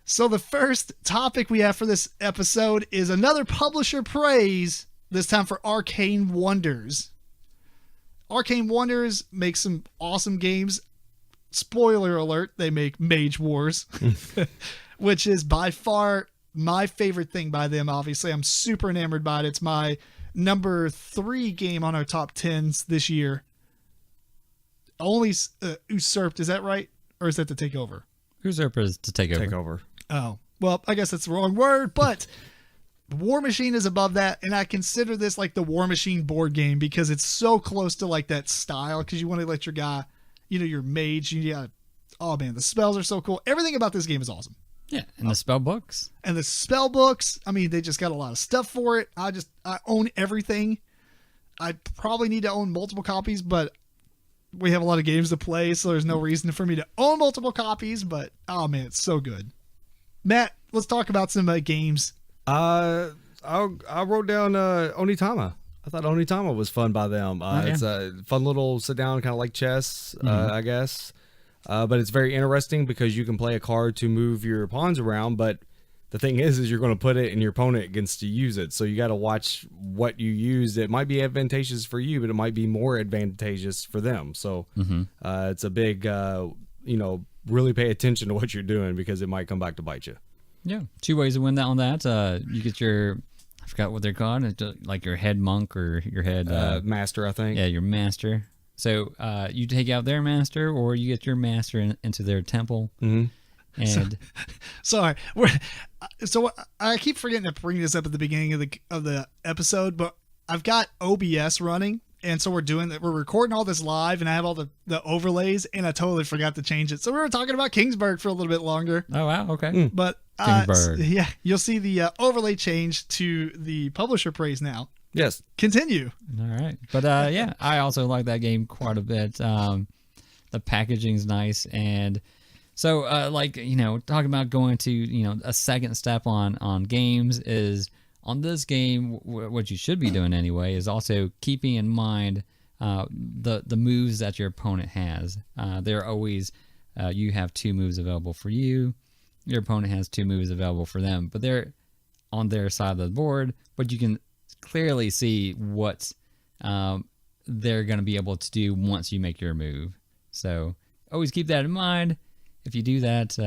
So the first topic we have for this episode is another publisher praise, this time for Arcane Wonders. Arcane Wonders makes some awesome games. Spoiler alert, they make Mage Wars, which is by far my favorite thing by them. Obviously, I'm super enamored by it. It's my number 3 game on our top 10s this year. Only usurped, is that right? Or is that to take over? Usurper is to take over. Oh, well, I guess that's the wrong word, but War Machine is above that, and I consider this like the War Machine board game because it's so close to like that style, because you want to let your guy, your mage, oh man, the spells are so cool. Everything about this game is awesome. Yeah, and the spell books. And the spell books, I mean, they just got a lot of stuff for it. I own everything. I probably need to own multiple copies, but we have a lot of games to play, so there's no reason for me to own multiple copies, but oh man, it's so good. Matt, let's talk about some games. I wrote down Onitama. I thought Onitama was fun by them. It's a fun little sit down, kind of like chess, I guess. But it's very interesting because you can play a card to move your pawns around, but the thing is you're going to put it and your opponent gets to use it. So you got to watch what you use. It might be advantageous for you, but it might be more advantageous for them. So it's a big, really pay attention to what you're doing because it might come back to bite you. Yeah. 2 ways to win that on that. You get your, I forgot what they're called. It's like your head monk or your head master, I think. Yeah, your master. So you take out their master, or you get your master into their temple. Mm-hmm. And sorry, so I keep forgetting to bring this up at the beginning of the episode, but I've got OBS running, and so we're recording all this live, and I have all the overlays, and I totally forgot to change it. So we were talking about Kingsburg for a little bit longer. Oh wow, okay. But yeah, you'll see the overlay change to the publisher praise now. Yes. Continue. All right. But yeah, I also like that game quite a bit. The packaging's nice. And so talking about going to, a second step on games is on this game, what you should be doing anyway is also keeping in mind the moves that your opponent has. They're always, you have 2 moves available for you. Your opponent has 2 moves available for them, but they're on their side of the board, but you can clearly see what they're going to be able to do once you make your move. So always keep that in mind. If you do that,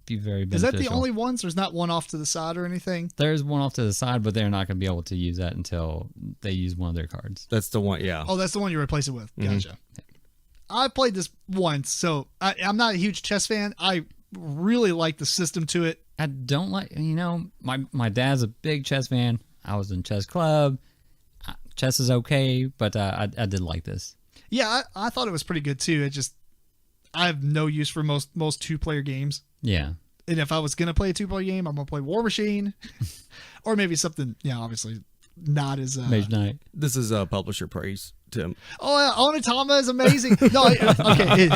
be very beneficial. Is that the only ones? There's not one off to the side or anything? There's one off to the side, but they're not going to be able to use that until they use one of their cards. That's the one, yeah. Oh, that's the one you replace it with. Gotcha. Mm-hmm. I played this once, so I'm not a huge chess fan. I really like the system to it. I don't like, my dad's a big chess fan. I was in chess club. Chess is okay, but I did like this. Yeah, I thought it was pretty good too. I have no use for most 2-player games. Yeah. And if I was going to play a 2-player game, I'm going to play War Machine or maybe something, obviously not as... Mage Knight. This is publisher praise, Tim. Oh, Onitama is amazing. No, okay.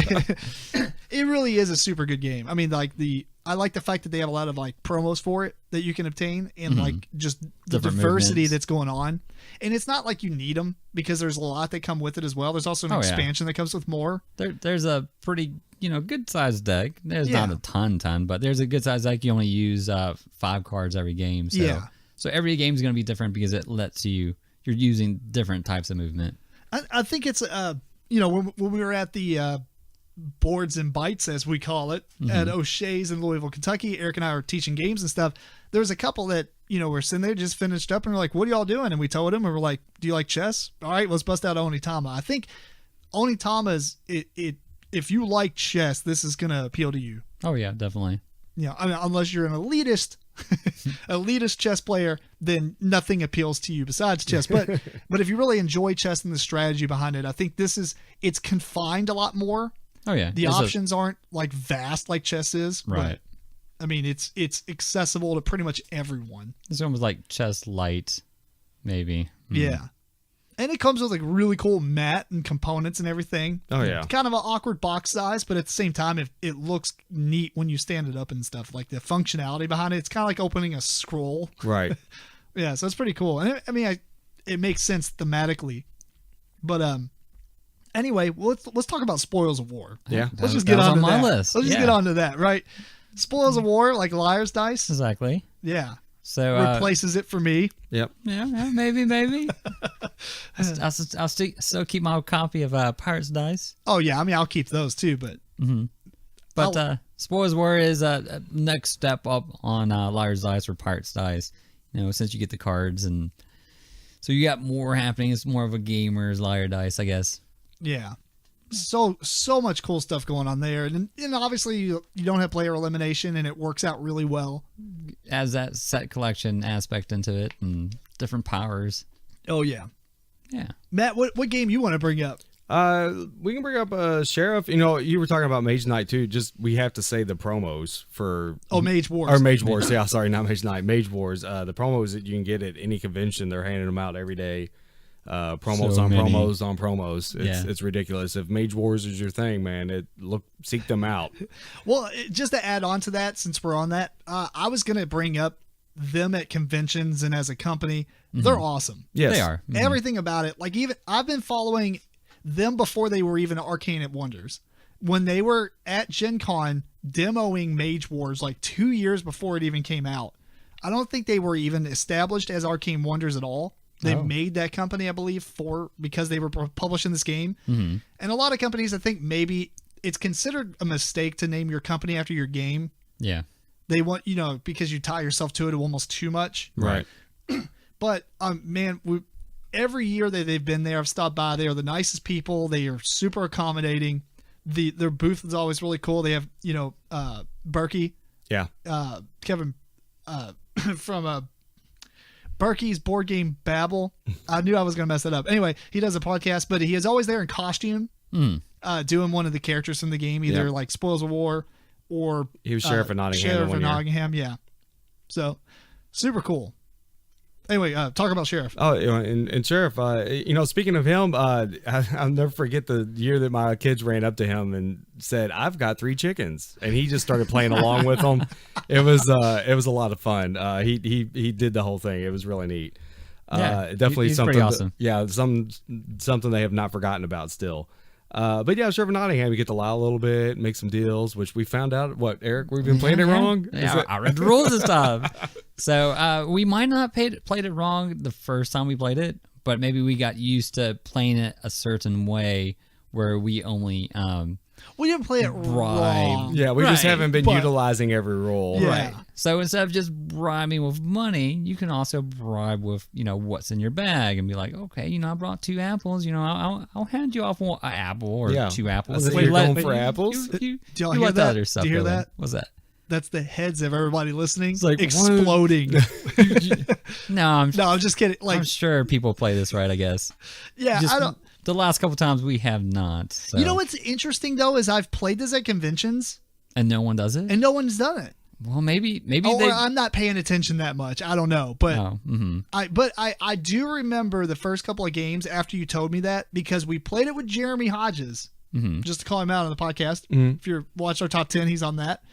It really is a super good game. I mean, I like the fact that they have a lot of promos for it that you can obtain, and just the different diversity movements that's going on. And it's not like you need them because there's a lot that come with it as well. There's also an expansion that comes with more. There's a pretty, good sized deck. There's not a ton, but there's a good sized deck. You only use 5 cards every game. So, so every game is going to be different because it lets you're using different types of movement. I think it's, when we were at the Boards and Bites, as we call it, at O'Shea's in Louisville, Kentucky, Eric and I were teaching games and stuff. There was a couple that, were sitting there, just finished up, and we're like, what are y'all doing? And we told them, and we're like, do you like chess? All right, let's bust out Onitama. I think Onitama is, if you like chess, this is going to appeal to you. Oh, yeah, definitely. I mean, unless you're an elitist chess player, then nothing appeals to you besides chess. But if you really enjoy chess and the strategy behind it, I think it's confined a lot more. Oh yeah, the options aren't vast like chess is. Right. But, I mean, it's accessible to pretty much everyone. It's almost like chess light, maybe. Yeah. And it comes with really cool mat and components and everything. Oh yeah. It's kind of an awkward box size, but at the same time, it looks neat when you stand it up and stuff. Like the functionality behind it, it's kind of like opening a scroll. Right. Yeah, so it's pretty cool. And it makes sense thematically. But anyway, let's talk about Spoils of War. Yeah. Let's just get on to my that. list. Let's just get on to that, right? Spoils of War, like Liar's Dice. Exactly. Yeah. So Replaces it for me. Yep. yeah, maybe. I'll still keep my copy of Pirate's Dice. Oh yeah, I mean I'll keep those too, but Spoils of War is a next step up on Liar's Dice or Pirate's Dice. You know, since you get the cards, and so you got more happening. It's more of a gamer's Liar Dice, I guess. yeah. So much cool stuff going on there, and obviously you don't have player elimination, and it works out really well. Adds that set collection aspect into it and different powers. Oh yeah. Yeah. Matt, what game you want to bring up? We can bring up Sheriff. You know, you were talking about Mage Knight too. Just we have to say the promos for Mage Wars. or Mage Wars. Yeah, sorry, not Mage Knight. Mage Wars. The promos that you can get at any convention, they're handing them out every day. Promos So on many. promos on promos. Yeah. It's ridiculous. If Mage Wars is your thing, man, seek them out. Well, just to add on to that, since we're on that, I was going to bring up them at conventions and as a company. They're awesome. Yes, They are. Mhm. Everything about it. Like even I've been following them before they were even Arcane Wonders. When they were at Gen Con demoing Mage Wars like 2 years before it even came out. I don't think they were even established as Arcane Wonders at all. They made that company, I believe, because they were publishing this game. Mhm. And a lot of companies, I think maybe it's considered a mistake to name your company after your game. Yeah. They want, because you tie yourself to it almost too much. right. But man, every year that they've been there, I've stopped by. They are the nicest people. They are super accommodating. Their booth is always really cool. They have, Berkey, Yeah. Kevin from Berkey's Board Game Babble. I knew I was going to mess that up. Anyway, he does a podcast, but he is always there in costume, doing one of the characters from the game, either like Spoils of War or He was Sheriff of Nottingham. Sheriff one of year. Nottingham, yeah. So super cool. Anyway, talk about Sheriff. Oh, and Sheriff, speaking of him, I'll never forget the year that my kids ran up to him and said, "I've got 3 chickens," and he just started playing along with them. It was a lot of fun. He did the whole thing. It was really neat. Definitely he's something. pretty awesome. Something they have not forgotten about still. But yeah, Sheriff of Nottingham, you get to lie a little bit, make some deals, which we found out. What, Eric, we've been playing it wrong? Yeah, I read the rules and stuff. So we might not played it wrong the first time we played it, but maybe we got used to playing it a certain way where we only We didn't play it wrong. Yeah, we just Right, haven't been but- utilizing every rule. Yeah. Right. So instead of just bribing with money, you can also bribe with, what's in your bag and be like, okay, I brought 2 apples. I'll hand you off an apple or 2 apples. I see you're going for apples. You Do y'all you hear let the that? other stuff Do you hear go in. that? What's that? That's the heads of everybody listening like, exploding. No, I'm just kidding. Like, I'm sure people play this right, I guess. yeah, Just I don't. the last couple times we have not. So. You know what's interesting though is I've played this at conventions And no one does it? and no one's done it. Well, maybe Or they. I'm not paying attention that much. I don't know, but Oh, mm-hmm. I do remember the first couple of games after you told me that because we played it with Jeremy Hodges, just to call him out on the podcast. If you're watching our top 10, he's on that.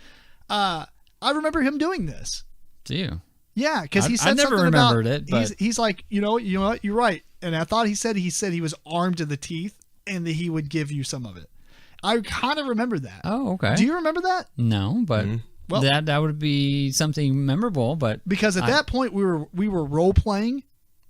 I remember him doing this. Do you? Yeah, because he I said never something remembered about it, but- he's like, you know what, you're right. And I thought he said he was armed to the teeth and that he would give you some of it. I kind of remember that. Oh, okay. Do you remember that? No, but Well- that would be something memorable, but Because at that point we were role playing.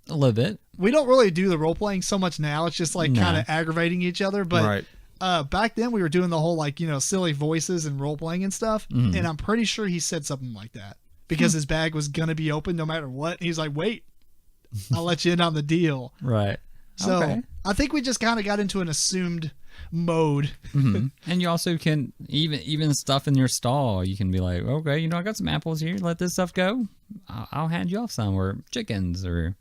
a little bit. We don't really do the role playing so much now. It's just like No. kind of aggravating each other. But Right. back then we were doing the whole silly voices and role playing and stuff. And I'm pretty sure he said something like that because his bag was gonna be open no matter what. And he's like, "Wait, I'll let you in on the deal." Right. So Okay. I think we just kind of got into an assumed mode. And you also can even stuff in your stall. You can be like, okay, I got some apples here. Let this stuff go. I'll hand you off some or chickens or.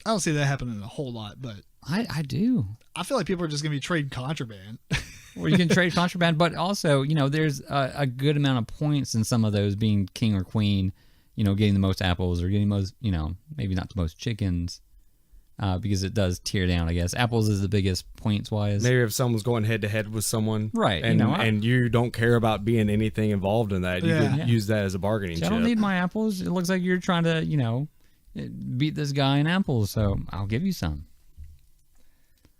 I don't see that happening a whole lot, but I do. I feel like people are just gonna be trading contraband. Or you can trade contraband, but also there's a good amount of points in some of those being king or queen. Getting the most apples or getting most maybe not the most chickens. Because it does tear down, I guess. Apples is the biggest points wise. Maybe if someone's going head to head with someone, Right, and you don't care about being anything involved in that, you Yeah. could use that as a bargaining I chip. don't need my apples. It looks like you're trying to, beat this guy in apples, so I'll give you some.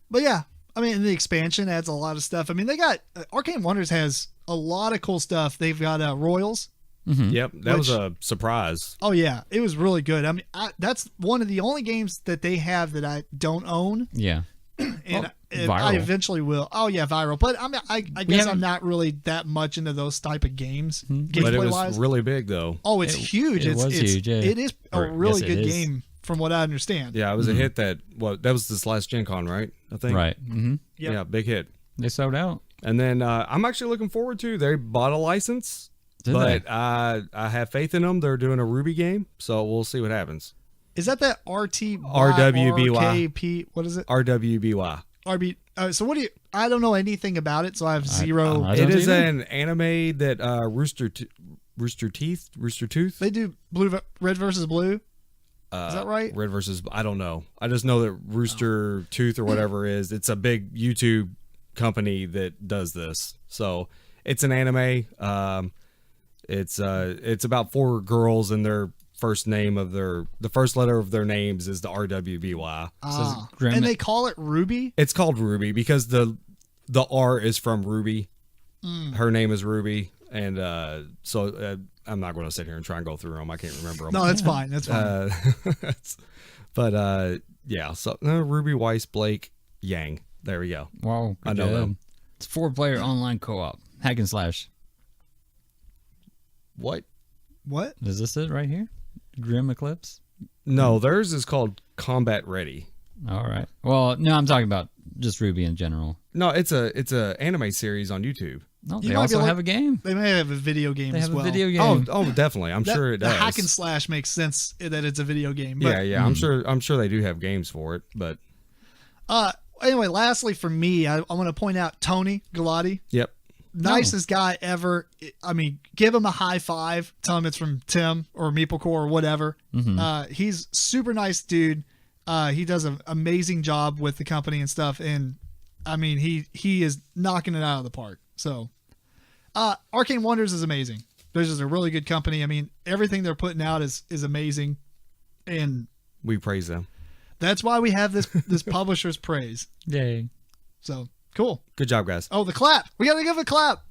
But yeah, I mean, the expansion adds a lot of stuff. I mean, they got Arcane Wonders has a lot of cool stuff. They've got Royals, Yep, that was a surprise. Oh yeah, it was really good. I mean, that's one of the only games that they have that I don't own. Yeah. And I Viral. eventually will. Oh yeah, viral. But I guess I'm not really that much into those type of games. But it Gameplay was wise. really big though. Oh, it's huge. It was huge. Yeah. It is a Or, really yes, it good is. game from what I understand. Yeah, it was a hit that was this last Gen Con, right? I think. Right. Yep. Yeah, big hit. They sold out. And then I'm actually looking forward to. They bought a license, Did but they? I have faith in them. They're doing a Ruby game, so we'll see what happens. Is that RTBY? RWBY. What is it? RWBY. RB. So what do you? I don't know anything about it, so I have zero. I It don't is either. an anime that Rooster Tooth. They do red versus blue. Is that right? Red versus I don't know. I just know that Rooster Tooth or whatever is. It's a big YouTube company that does this. So it's an anime. It's about 4 girls and their first name of the first letter of their names is the RWBY. Grim- And they call it Ruby. It's called Ruby because the R is from Ruby. Her name is Ruby, and so I'm not going to sit here and try and go through them. I can't remember them. No, that's fine. That's fine. But yeah, so Ruby, Weiss, Blake, Yang. There we go. Wow. I know good job. them. It's 4-player online co-op. Hack and slash. What? What? Is this it right here? Grim Eclipse? No, theirs is called Combat Ready. All right. Well, no, I'm talking about just Ruby in general. No, it's a anime series on YouTube. No, You they might also be like- have a game. They may have a video game They as have a well. video game. Oh, definitely. I'm sure it The does. hack and slash makes sense that it's a video game. But, yeah. I'm sure they do have games for it, but Anyway, lastly for me, I want to point out Tony Galati. yep. Nicest guy ever. I mean, give him a high five. Tell him it's from Tim or MeepleCore or whatever. He's super nice dude. He does an amazing job with the company and stuff. And I mean, he is knocking it out of the park. So, Arcane Wonders is amazing. This is a really good company. I mean, everything they're putting out is amazing. And We praise them. that's why we have this publisher's praise. Yay. So cool. Good job, guys. Oh, the clap. We got to give a clap.